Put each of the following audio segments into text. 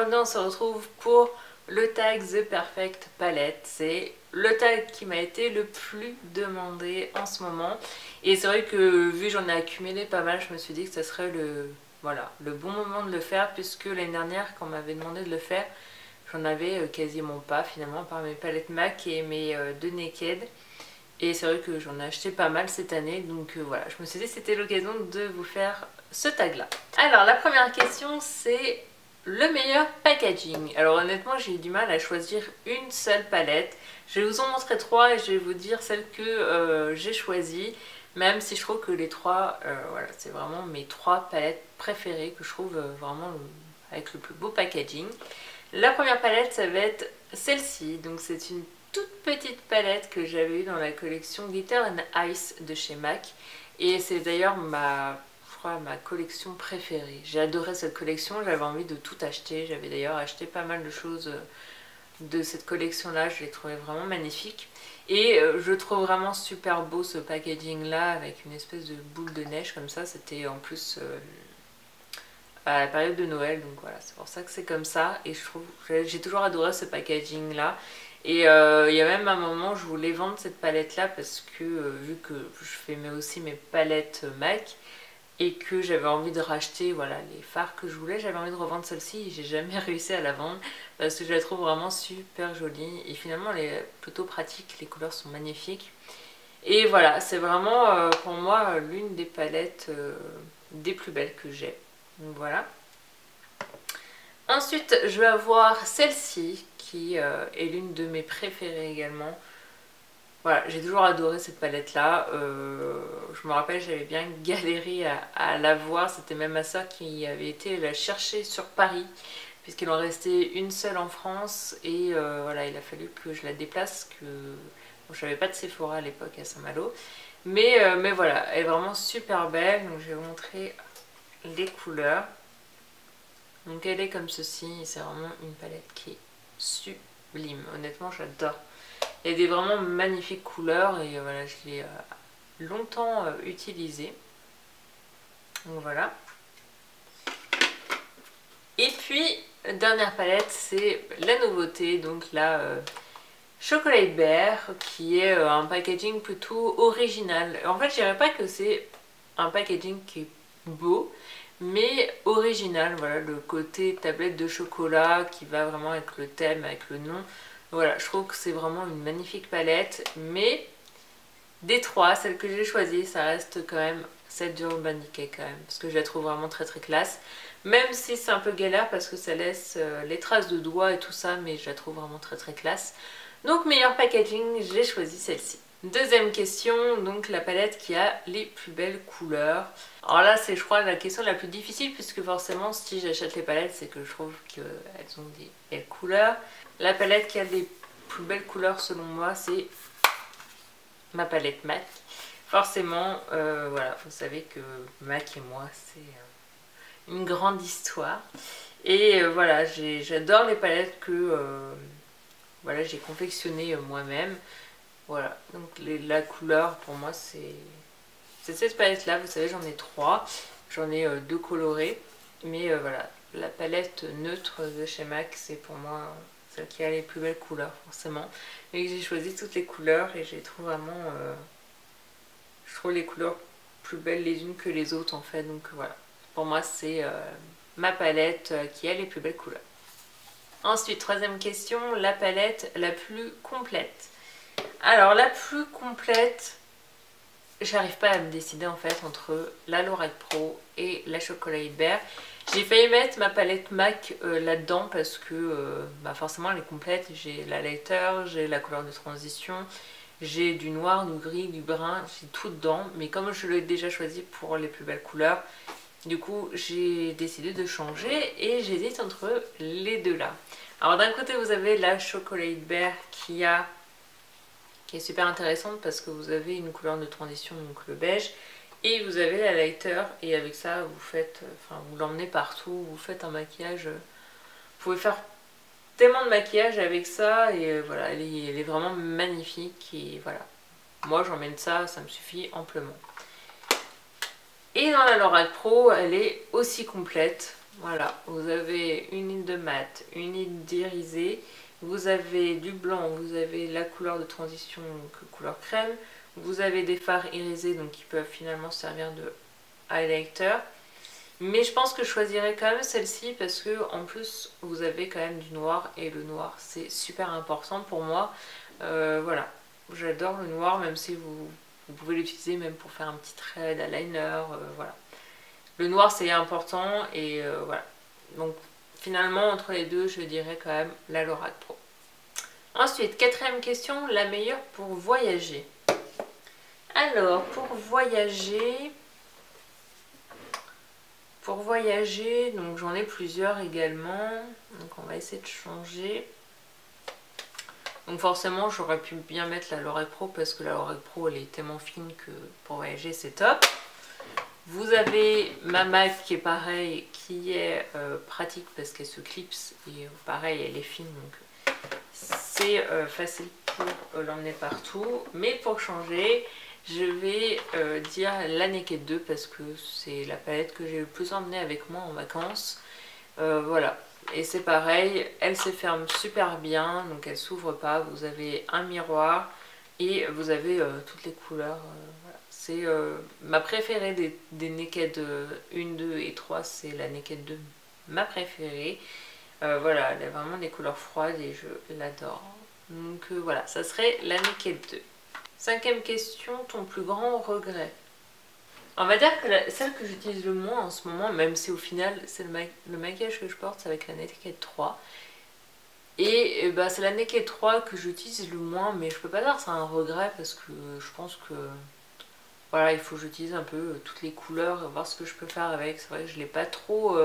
aujourd'hui on se retrouve pour le tag The Perfect Palette. C'est le tag qui m'a été le plus demandé en ce moment. Et c'est vrai que vu j'en ai accumulé pas mal, je me suis dit que ça serait le bon moment de le faire, puisque l'année dernière quand on m'avait demandé de le faire, j'en avais quasiment pas finalement, par mes palettes MAC et mes deux Naked. Et c'est vrai que j'en ai acheté pas mal cette année, donc voilà, je me suis dit que c'était l'occasion de vous faire ce tag là. Alors la première question, c'est le meilleur packaging. Alors honnêtement j'ai eu du mal à choisir une seule palette. Je vais vous en montrer trois et je vais vous dire celle que j'ai choisie. Même si je trouve que les trois, voilà, c'est vraiment mes trois palettes préférées que je trouve vraiment avec le plus beau packaging. La première palette, ça va être celle-ci. Donc c'est une toute petite palette que j'avais eue dans la collection Glitter and Ice de chez MAC. Et c'est d'ailleurs ma collection préférée. J'ai adoré cette collection, j'avais envie de tout acheter. J'avais d'ailleurs acheté pas mal de choses de cette collection là, je l'ai trouvé vraiment magnifique. Et je trouve vraiment super beau ce packaging là avec une espèce de boule de neige comme ça. C'était en plus à la période de Noël, donc voilà, c'est pour ça que c'est comme ça. Et je trouve, j'ai toujours adoré ce packaging là. Et il y a même un moment je voulais vendre cette palette là parce que vu que je fais aussi mes palettes MAC et que j'avais envie de racheter voilà, les fards que je voulais, j'avais envie de revendre celle-ci et j'ai jamais réussi à la vendre parce que je la trouve vraiment super jolie et finalement elle est plutôt pratique, les couleurs sont magnifiques. Et voilà, c'est vraiment pour moi l'une des palettes des plus belles que j'ai. Donc voilà. Ensuite je vais avoir celle-ci qui est l'une de mes préférées également. Voilà, j'ai toujours adoré cette palette là. Je me rappelle, j'avais bien galéré à la voir. C'était même ma soeur qui avait été la chercher sur Paris, puisqu'il en restait une seule en France. Et voilà, il a fallu que je la déplace. Bon, je n'avais pas de Sephora à l'époque à Saint-Malo. Mais voilà, elle est vraiment super belle. Donc je vais vous montrer les couleurs. Donc elle est comme ceci. C'est vraiment une palette qui est sublime. Honnêtement, j'adore. Il y a des vraiment magnifiques couleurs et voilà, je l'ai longtemps utilisée. Donc voilà. Et puis, dernière palette, c'est la nouveauté, donc la Chocolate Bear, qui est un packaging plutôt original. En fait, je dirais pas que c'est un packaging qui est beau, mais original. Voilà, le côté tablette de chocolat qui va vraiment avec le thème, avec le nom. Voilà, je trouve que c'est vraiment une magnifique palette, mais des trois, celle que j'ai choisie, ça reste quand même celle du Urban Decay quand même, parce que je la trouve vraiment très très classe, même si c'est un peu galère parce que ça laisse les traces de doigts et tout ça, mais je la trouve vraiment très très classe. Donc meilleur packaging, j'ai choisi celle-ci. Deuxième question, donc la palette qui a les plus belles couleurs. Alors là c'est je crois la question la plus difficile puisque forcément si j'achète les palettes c'est que je trouve qu'elles ont des belles couleurs. La palette qui a les plus belles couleurs selon moi c'est ma palette MAC. Forcément voilà, vous savez que MAC et moi c'est une grande histoire. Et voilà, j'adore les palettes que voilà, j'ai confectionnées moi-même. Voilà, donc la couleur pour moi c'est cette palette là, vous savez j'en ai trois, j'en ai deux colorées, mais voilà, la palette neutre de chez MAC c'est pour moi celle qui a les plus belles couleurs forcément, et j'ai choisi toutes les couleurs et j'ai trouvé vraiment, je trouve les couleurs plus belles les unes que les autres en fait, donc voilà, pour moi c'est ma palette qui a les plus belles couleurs. Ensuite, troisième question, la palette la plus complète. Alors la plus complète, j'arrive pas à me décider en fait entre la Lorac Pro et la Chocolate Bear. J'ai failli mettre ma palette MAC là-dedans parce que bah forcément elle est complète. J'ai la lighter, j'ai la couleur de transition, j'ai du noir, du gris, du brun, j'ai tout dedans. Mais comme je l'ai déjà choisi pour les plus belles couleurs, du coup j'ai décidé de changer et j'hésite entre les deux là. Alors d'un côté vous avez la Chocolate Bear qui est super intéressante parce que vous avez une couleur de transition, donc le beige, et vous avez la lighter, et avec ça vous faites, enfin vous l'emmenez partout, vous faites un maquillage, vous pouvez faire tellement de maquillage avec ça, et voilà, elle est vraiment magnifique, et voilà, moi j'emmène ça, ça me suffit amplement. Et dans la Lorac Pro, elle est aussi complète, Voilà, vous avez une ligne de mat, une ligne d'irisé, vous avez du blanc, vous avez la couleur de transition, donc couleur crème, vous avez des fards irisés donc qui peuvent finalement servir de highlighter. Mais je pense que je choisirais quand même celle-ci parce que en plus vous avez quand même du noir et le noir c'est super important pour moi. Voilà, j'adore le noir même si vous pouvez l'utiliser même pour faire un petit trait d'eyeliner, voilà. Le noir c'est important et voilà. Donc finalement entre les deux je dirais quand même la Lorac Pro. Ensuite, quatrième question, la meilleure pour voyager. Alors pour voyager, donc j'en ai plusieurs également. Donc on va essayer de changer. Donc forcément j'aurais pu bien mettre la Lorac Pro parce que la Lorac Pro elle est tellement fine que pour voyager c'est top. Vous avez ma MAC qui est pareil, qui est pratique parce qu'elle se clipse et pareil elle est fine donc c'est facile pour l'emmener partout. Mais pour changer, je vais dire la Naked 2 parce que c'est la palette que j'ai le plus emmenée avec moi en vacances. Voilà, et c'est pareil, elle se ferme super bien, donc elle s'ouvre pas. Vous avez un miroir et vous avez toutes les couleurs. Voilà. C'est ma préférée des Naked 1, 2 et 3, c'est la Naked 2, ma préférée. Voilà, elle a vraiment des couleurs froides et je l'adore. Donc voilà, ça serait la Naked 2. Cinquième question, ton plus grand regret? On va dire que celle que j'utilise le moins en ce moment, même si au final c'est le maquillage que je porte, c'est avec la Naked 3. Et bah, c'est la Naked 3 que j'utilise le moins, mais je peux pas dire que c'est un regret parce que je pense que voilà, il faut que j'utilise un peu toutes les couleurs et voir ce que je peux faire avec. C'est vrai que je l'ai pas trop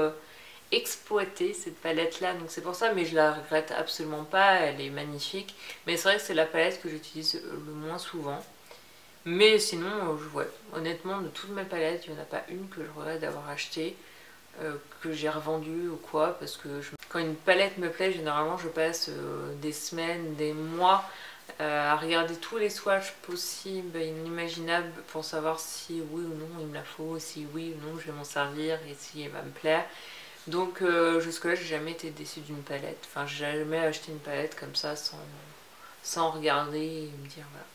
exploité cette palette là, donc c'est pour ça, mais je la regrette absolument pas, elle est magnifique. Mais c'est vrai que c'est la palette que j'utilise le moins souvent. Mais sinon, ouais, honnêtement, de toutes mes palettes, il n'y en a pas une que je regrette d'avoir acheté, que j'ai revendue ou quoi, parce que quand une palette me plaît, généralement je passe des semaines, des mois à regarder tous les swatchs possibles et inimaginables pour savoir si oui ou non il me la faut, si oui ou non je vais m'en servir et si elle va me plaire. Donc jusque là j'ai jamais été déçue d'une palette, enfin j'ai jamais acheté une palette comme ça sans regarder et me dire voilà.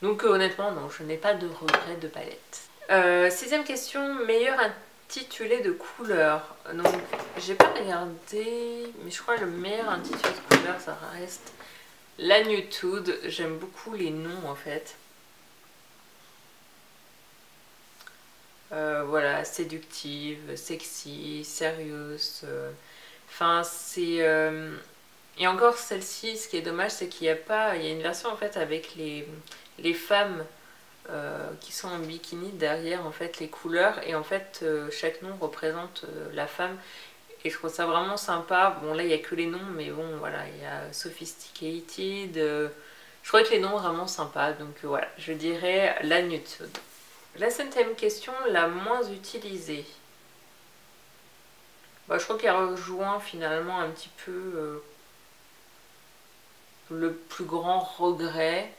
Donc honnêtement non, je n'ai pas de regret de palette. Sixième question, meilleur intitulé de couleur. Donc j'ai pas regardé, mais je crois que le meilleur intitulé de couleur ça reste la Nude. J'aime beaucoup les noms en fait. Voilà, séductive, sexy, sérieuse. Enfin c'est... Et encore celle-ci, ce qui est dommage c'est qu'il n'y a pas... Il y a une version en fait avec les femmes qui sont en bikini derrière en fait les couleurs et en fait chaque nom représente la femme et je trouve ça vraiment sympa. Bon là il n'y a que les noms mais bon voilà, il y a Sophisticated, je trouvais que les noms vraiment sympas donc voilà, je dirais la Nude. La septième question, la moins utilisée. Bah, je crois qu'elle rejoint finalement un petit peu le plus grand regret,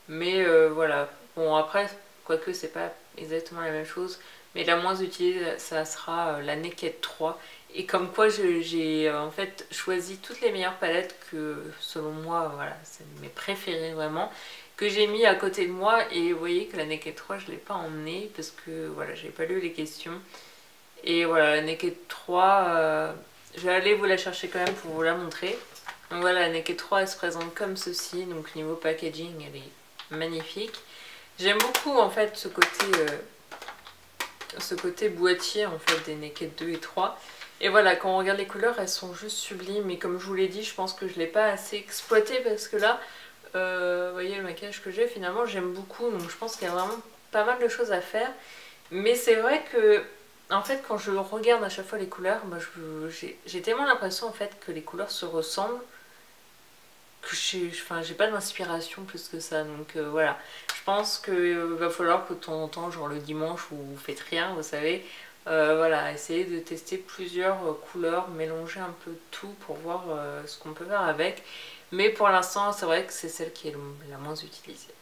mais voilà. Bon après, quoique c'est pas exactement la même chose, mais la moins utilisée ça sera la Naked 3. Et comme quoi j'ai en fait choisi toutes les meilleures palettes que selon moi, voilà, c'est mes préférées vraiment, que j'ai mis à côté de moi. Et vous voyez que la Naked 3 je l'ai pas emmenée parce que voilà, j'ai pas lu les questions. Et voilà, la Naked 3, je vais aller vous la chercher quand même pour vous la montrer. Donc voilà, la Naked 3 elle se présente comme ceci, donc niveau packaging elle est magnifique. J'aime beaucoup en fait ce côté boîtier en fait des Naked 2 et 3. Et voilà, quand on regarde les couleurs, elles sont juste sublimes. Et comme je vous l'ai dit, je pense que je ne l'ai pas assez exploité parce que là, vous voyez le maquillage que j'ai, finalement j'aime beaucoup. Donc je pense qu'il y a vraiment pas mal de choses à faire. Mais c'est vrai que, en fait, quand je regarde à chaque fois les couleurs, moi, j'ai tellement l'impression en fait que les couleurs se ressemblent que j'ai pas d'inspiration plus que ça. Donc voilà, je pense qu'il va falloir que de temps en temps, genre le dimanche où vous faites rien, vous savez, voilà, essayer de tester plusieurs couleurs, mélanger un peu tout pour voir ce qu'on peut faire avec. Mais pour l'instant, c'est vrai que c'est celle qui est la moins utilisée.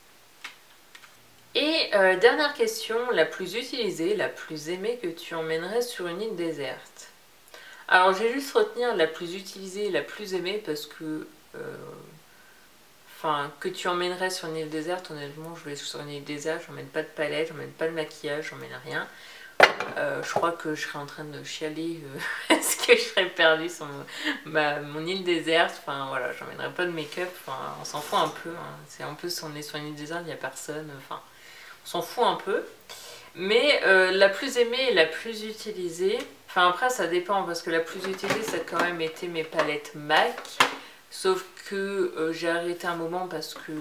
Et dernière question, la plus utilisée, la plus aimée que tu emmènerais sur une île déserte? Alors j'ai juste retenir la plus utilisée et la plus aimée parce que enfin, que tu emmènerais sur une île déserte, honnêtement, je vais sur une île déserte, j'emmène pas de palette, j'emmène pas de maquillage, j'emmène rien. Je crois que je serais en train de chialer parce que je serais perdue sur mon île déserte. Enfin voilà, j'emmènerais pas de make-up, enfin, on s'en fout un peu. Hein. C'est un peu si on est sur une île déserte, il n'y a personne, enfin, on s'en fout un peu. Mais la plus aimée et la plus utilisée, enfin après ça dépend parce que la plus utilisée ça a quand même été mes palettes MAC. Sauf que j'ai arrêté un moment parce que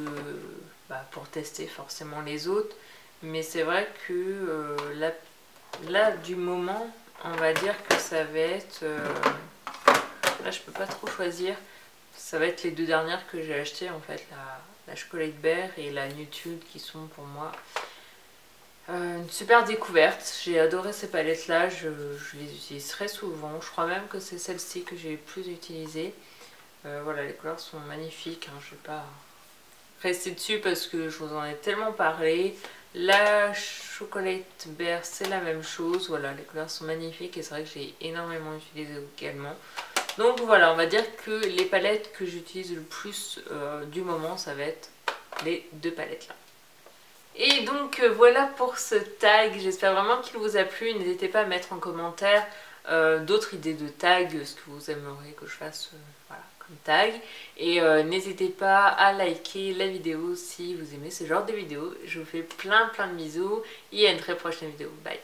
pour tester forcément les autres. Mais c'est vrai que là du moment, on va dire que ça va être... là je peux pas trop choisir. Ça va être les deux dernières que j'ai achetées en fait, la Chocolate Bear et la Nude qui sont pour moi une super découverte. J'ai adoré ces palettes là, je les utilise très souvent. Je crois même que c'est celle-ci que j'ai le plus utilisée. Voilà, les couleurs sont magnifiques, hein, je vais pas rester dessus parce que je vous en ai tellement parlé. La Chocolate Bear c'est la même chose, voilà, les couleurs sont magnifiques et c'est vrai que j'ai énormément utilisé également. Donc voilà, on va dire que les palettes que j'utilise le plus du moment, ça va être les deux palettes là. Et donc voilà pour ce tag, j'espère vraiment qu'il vous a plu. N'hésitez pas à mettre en commentaire d'autres idées de tag, ce que vous aimeriez que je fasse voilà, comme tag. Et n'hésitez pas à liker la vidéo si vous aimez ce genre de vidéo. Je vous fais plein de bisous et à une très prochaine vidéo. Bye!